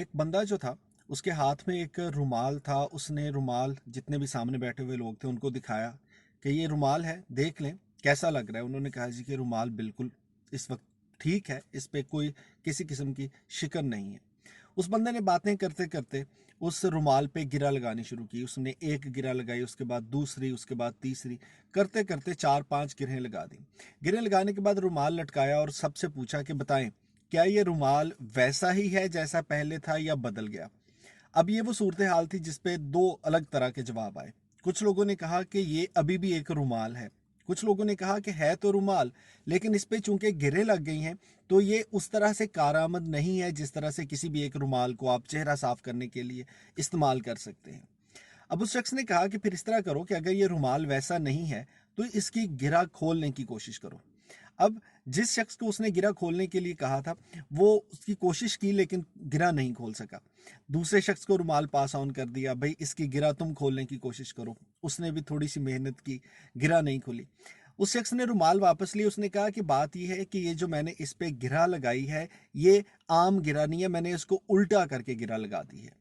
एक बंदा जो था उसके हाथ में एक रुमाल था। उसने रुमाल जितने भी सामने बैठे हुए लोग थे उनको दिखाया कि ये रुमाल है, देख लें कैसा लग रहा है। उन्होंने कहा जी कि रुमाल बिल्कुल इस वक्त ठीक है, इस पे कोई किसी किस्म की शिकन नहीं है। उस बंदे ने बातें करते करते उस रुमाल पे गिरा लगानी शुरू की। उसने एक गिरा लगाई, उसके बाद दूसरी, उसके बाद तीसरी, करते करते 4-5 गिरहें लगा दी। गिरहें लगाने के बाद रुमाल लटकाया और सबसे पूछा कि बताएं क्या ये रुमाल वैसा ही है जैसा पहले था या बदल गया। अब ये वो सूरत हाल थी जिसपे दो अलग तरह के जवाब आए। कुछ लोगों ने कहा कि ये अभी भी एक रुमाल है। कुछ लोगों ने कहा कि है तो रुमाल, लेकिन इस पे चूंकि गिरें लग गई हैं तो ये उस तरह से कारआमद नहीं है जिस तरह से किसी भी एक रुमाल को आप चेहरा साफ करने के लिए इस्तेमाल कर सकते हैं। अब उस शख्स ने कहा कि फिर इस तरह करो कि अगर ये रुमाल वैसा नहीं है तो इसकी गिरा खोलने की कोशिश करो। अब जिस शख्स को उसने गिरा खोलने के लिए कहा था वो उसकी कोशिश की लेकिन गिरा नहीं खोल सका। दूसरे शख्स को रुमाल पास ऑन कर दिया, भाई इसकी गिरा तुम खोलने की कोशिश करो। उसने भी थोड़ी सी मेहनत की, गिरा नहीं खुली। उस शख्स ने रुमाल वापस ली। उसने कहा कि बात यह है कि ये जो मैंने इस पे गिरा लगाई है ये आम गिरा नहीं है, मैंने इसको उल्टा करके गिरा लगा दी है।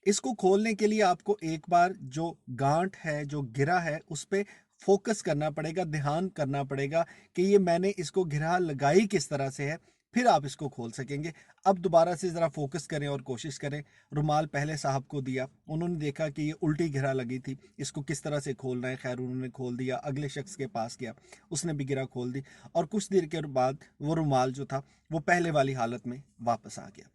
इसको खोलने के लिए आपको एक बार जो गांठ है, जो गिरा है, उस पे फोकस करना पड़ेगा, ध्यान करना पड़ेगा कि ये मैंने इसको गिरा लगाई किस तरह से है, फिर आप इसको खोल सकेंगे। अब दोबारा से ज़रा फोकस करें और कोशिश करें। रुमाल पहले साहब को दिया, उन्होंने देखा कि ये उल्टी गिरा लगी थी, इसको किस तरह से खोलना है। खैर उन्होंने खोल दिया। अगले शख्स के पास गया, उसने भी गिरा खोल दी और कुछ देर के बाद वो रुमाल जो था वो पहले वाली हालत में वापस आ गया।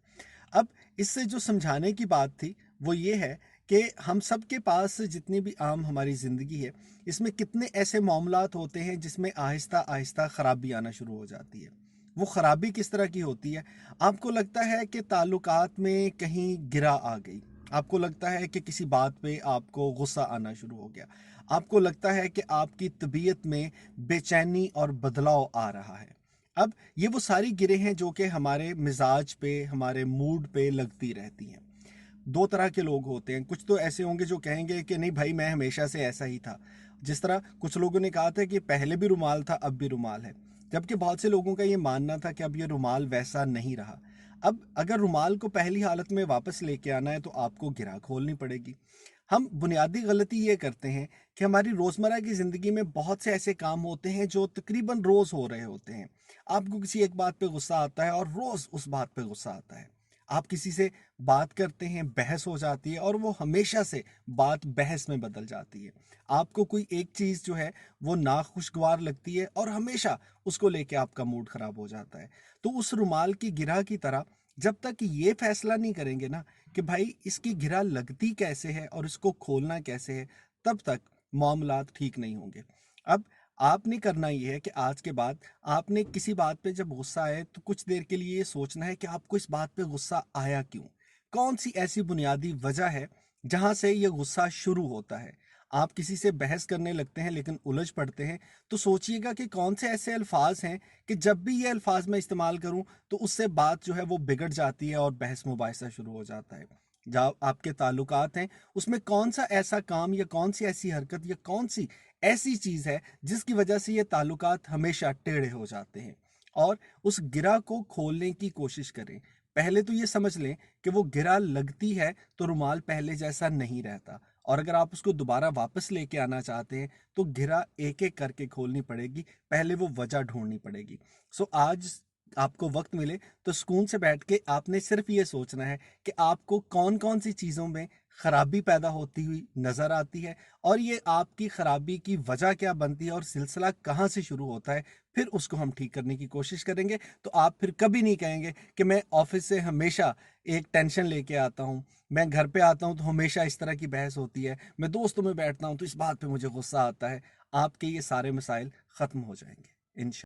अब इससे जो समझाने की बात थी वो ये है कि हम सब के पास जितनी भी आम हमारी ज़िंदगी है इसमें कितने ऐसे मामलात होते हैं जिसमें आहिस्ता आहिस्ता ख़राबी आना शुरू हो जाती है। वो ख़राबी किस तरह की होती है? आपको लगता है कि ताल्लुकात में कहीं गिरा आ गई, आपको लगता है कि किसी बात पे आपको गुस्सा आना शुरू हो गया, आपको लगता है कि आपकी तबीयत में बेचैनी और बदलाव आ रहा है। अब ये वो सारी गिरें हैं जो कि हमारे मिजाज पे, हमारे मूड पे लगती रहती हैं। दो तरह के लोग होते हैं। कुछ तो ऐसे होंगे जो कहेंगे कि नहीं भाई मैं हमेशा से ऐसा ही था। जिस तरह कुछ लोगों ने कहा था कि पहले भी रुमाल था अब भी रुमाल है, जबकि बहुत से लोगों का ये मानना था कि अब ये रुमाल वैसा नहीं रहा। अब अगर रुमाल को पहली हालत में वापस लेके आना है तो आपको गिरा खोलनी पड़ेगी। हम बुनियादी गलती ये करते हैं कि हमारी रोज़मर्रा की ज़िंदगी में बहुत से ऐसे काम होते हैं जो तकरीबन रोज़ हो रहे होते हैं। आपको किसी एक बात पे गुस्सा आता है और रोज़ उस बात पे गुस्सा आता है। आप किसी से बात करते हैं, बहस हो जाती है और वो हमेशा से बात बहस में बदल जाती है। आपको कोई एक चीज़ जो है वो नाखुशगवार लगती है और हमेशा उसको लेके आपका मूड ख़राब हो जाता है। तो उस रुमाल की गिरा की तरह जब तक ये फैसला नहीं करेंगे ना कि भाई इसकी गिरा लगती कैसे है और इसको खोलना कैसे है, तब तक मामलात ठीक नहीं होंगे। अब आपने करना ये है कि आज के बाद आपने किसी बात पे जब गुस्सा आए तो कुछ देर के लिए ये सोचना है कि आपको इस बात पे गुस्सा आया क्यों, कौन सी ऐसी बुनियादी वजह है जहां से ये गुस्सा शुरू होता है। आप किसी से बहस करने लगते हैं लेकिन उलझ पड़ते हैं, तो सोचिएगा कि कौन से ऐसे अल्फाज हैं कि जब भी ये अल्फाज मैं इस्तेमाल करूं तो उससे बात जो है वो बिगड़ जाती है और बहस मुबाहिसा शुरू हो जाता है। जहाँ आपके ताल्लुकात हैं उसमें कौन सा ऐसा काम या कौन सी ऐसी हरकत या कौन सी ऐसी चीज़ है जिसकी वजह से ये ताल्लुकात हमेशा टेढ़े हो जाते हैं। और उस गिरा को खोलने की कोशिश करें। पहले तो ये समझ लें कि वो गिरा लगती है तो रुमाल पहले जैसा नहीं रहता, और अगर आप उसको दोबारा वापस लेके आना चाहते हैं तो गिरा एक एक करके खोलनी पड़ेगी, पहले वो वजह ढूंढनी पड़ेगी। सो आज आपको वक्त मिले तो सुकून से बैठ के आपने सिर्फ ये सोचना है कि आपको कौन कौन सी चीज़ों में खराबी पैदा होती हुई नज़र आती है और ये आपकी खराबी की वजह क्या बनती है और सिलसिला कहाँ से शुरू होता है, फिर उसको हम ठीक करने की कोशिश करेंगे। तो आप फिर कभी नहीं कहेंगे कि मैं ऑफिस से हमेशा एक टेंशन लेके आता हूँ, मैं घर पे आता हूँ तो हमेशा इस तरह की बहस होती है, मैं दोस्तों में बैठता हूँ तो इस बात पे मुझे गुस्सा आता है। आपके ये सारे मसाइल ख़त्म हो जाएंगे इंशाल्लाह।